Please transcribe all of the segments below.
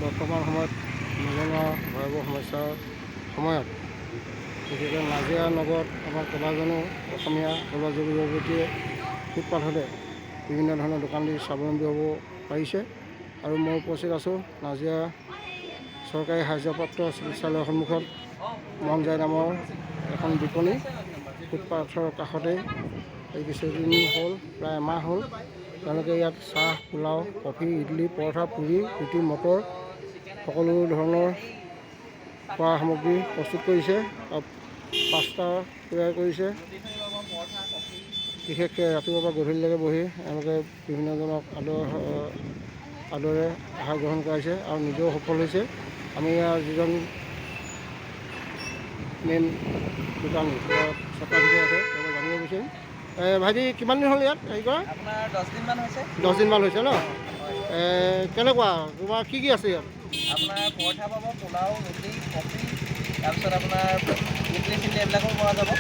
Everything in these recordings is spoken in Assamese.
বৰ্তমান সময়ত নিবনুৱা ভয়াৱহ সমস্যাৰ সময়ত বিশেষকৈ নাজিৰা নগৰত আমাৰ কেইবাজনো অসমীয়া যুৱক যুৱতীয়ে ফুটপাথতে বিভিন্ন ধৰণৰ দোকান দি স্বাৱলম্বী হ'ব পাৰিছে। আৰু মই উপস্থিত আছোঁ নাজিৰা চৰকাৰী সাহায্যপ্ৰাপ্ত চিকিৎসালয়ৰ সন্মুখত মন যায় নামৰ এখন বিপণী। ফুটপাথৰ কাষতেই এই কিছুদিন হ'ল, প্ৰায় এমাহ হ'ল তেওঁলোকে ইয়াত চাহ, পোলাও, কফি, ইডলি, পৰঠা, পুৰি, ৰুটি, মটৰ সকলো ধৰণৰ খোৱা সামগ্ৰী প্ৰস্তুত কৰিছে। পাস্তা তৈয়াৰ কৰিছে। বিশেষকৈ ৰাতিপুৱাৰ পৰা গধূলিলৈকে বহি এওঁলোকে বিভিন্নজনক আদৰে আহাৰ গ্ৰহণ কৰাইছে আৰু নিজেও সফল হৈছে। আমি ইয়াৰ যিজন মেইন দোকানী স্বত্বাধিকাৰী আছে তেওঁক জানিব বিচাৰিম। ভাইটি কিমান দিন হ'ল ইয়াত হেৰি কৰা? আপোনাৰ 10 দিনমান হৈছে। 10 দিনমান হৈছে ন? কেনেকুৱা তোমাৰ কি কি আছে ইয়াত? আপোনাৰ পৰঠা পাব, পোলাও, ৰুটি, কফি, তাৰপিছত আপোনাৰ ইডলি চিডলি এইবিলাকো পোৱা যাব।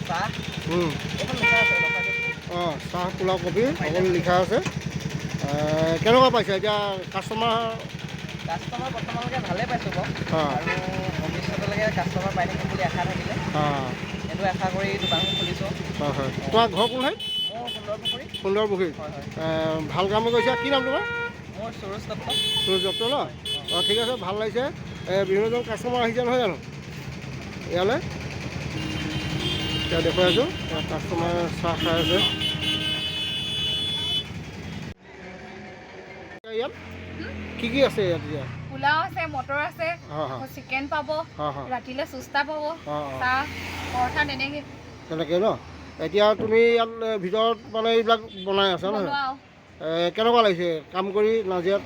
চাহ এইখন লিখা আছে। অঁ, চাহ, পোলাও, কফি সকলো লিখা আছে। কেনেকুৱা পাইছে এতিয়া কাষ্টমাৰ বৰ্তমানলৈকে ভালেই পাইছোঁ বাৰু। আৰু ভৱিষ্যতলৈকে কাষ্টমাৰ পাই থাকিম বুলি আশা থাকিলে সেইটো আশা কৰি দোকানখন খুলিছোঁ। হয় হয়। তোমাৰ ঘৰ কোন ঠাইত? মোৰ সুন্দৰপুখুৰী। সুন্দৰপুখুৰী। হয় হয়। ভাল কাম কৰিছা। কি নাম তোমাৰ? মোৰ সুৰুজ দত্ত। সুৰুজ দত্ত ন? অঁ, ঠিক আছে, ভাল লাগিছে। বিভিন্নজন কাষ্টমাৰ আহিছে নহয় জানো ইয়ালৈ? এতিয়া দেখুৱাই আছোঁ কাষ্টমাৰ চাহ খাই আছে। ইয়াত কি কি আছে? ইয়াত এতিয়া পোলাও আছে, মটৰ আছে, চিকেন পাব, ৰাতিলৈ চুস্তা পাব, চাহ, পৰঠা তেনেকৈ ন? এতিয়া তুমি ইয়াত ভিতৰত মানে এইবিলাক বনাই আছা নহয়? কেনেকুৱা লাগিছে কাম কৰি নাজিৰাত?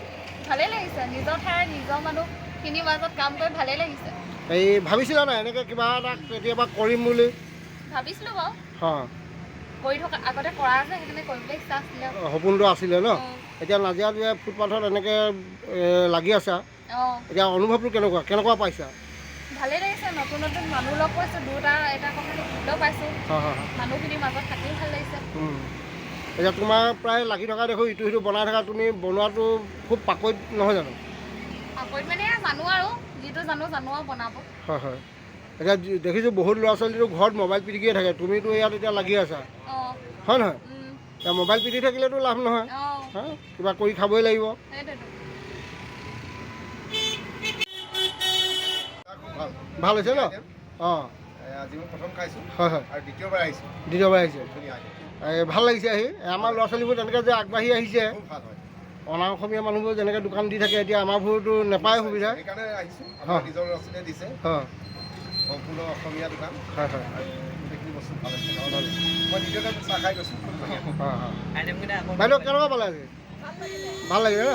ভালেই লাগিছে। নিজৰ ঠাইৰ নিজৰ মানুহখিনিৰ মাজত কাম কৰি ভালেই লাগিছে। এই ভাবিছিলা নাই এনেকৈ কিবা এটা কেতিয়াবা কৰিম বুলি? ভাবিছিলোঁ বাৰু, কৰি থকা আগতে কৰা আছে, সেইকাৰণে কৰিবলৈ ইচ্ছা আছিলে। সপোনটো আছিলে ন? এতিয়া নাজিৰাত যে ফুটপাথত এনেকৈ লাগি আছা, এতিয়া অনুভৱটো কেনেকুৱা পাইছা? ভালেই লাগিছে। নতুন নতুন মানুহ লগ পাইছোঁ, দুটা এটা কথা শিকিলেও পাইছোঁ। মানুহখিনিৰ মাজত থাকি ভাল লাগিছে। এতিয়া তোমাৰ প্ৰায় লাগি থকা দেখোঁ, ইটো সিটো বনাই থকা, তুমি বনোৱাটো খুব পাকৈত নহয় জানো? পাকৈত মানে জানো আৰু যিটো জানো আৰু বনাব। হয় হয়। এতিয়া দেখিছোঁ বহুত ল'ৰা ছোৱালীটো ঘৰত মোবাইল পিটিকিয়ে থাকে, তুমিতো ইয়াত এতিয়া লাগি আছা, হয় নহয়? এতিয়া মোবাইল পিটি থাকিলেতো লাভ নহয়, কিবা কৰি খাবই লাগিব। ভাল হৈছে ন? অঁ, আজি মই প্ৰথম খাইছোঁ। হয় হয়। আৰু দ্বিতীয়বাৰ আহিছোঁ। ভাল লাগিছে আহি। আমাৰ ল'ৰা ছোৱালীবোৰ তেনেকৈ যে আগবাঢ়ি আহিছে, খুব ভাল হয়। অনা অসমীয়া মানুহবোৰ যেনেকৈ দোকান দি থাকে, এতিয়া আমাৰবোৰতো নাপায় সুবিধা। সেইকাৰণে আহিছোঁ। আমাৰ নিজৰ ল'ৰা ছোৱালীয়ে দিছে। সম্পূৰ্ণ অসমীয়া দোকান। হয় হয়। আৰু গোটেইখিনি বস্তু ভাল হৈছে। মই দ্বিতীয়তে চাহ খাই গৈছোঁ। বাইদেউ কেনেকুৱা পালে আজি? ভাল লাগিলে ন?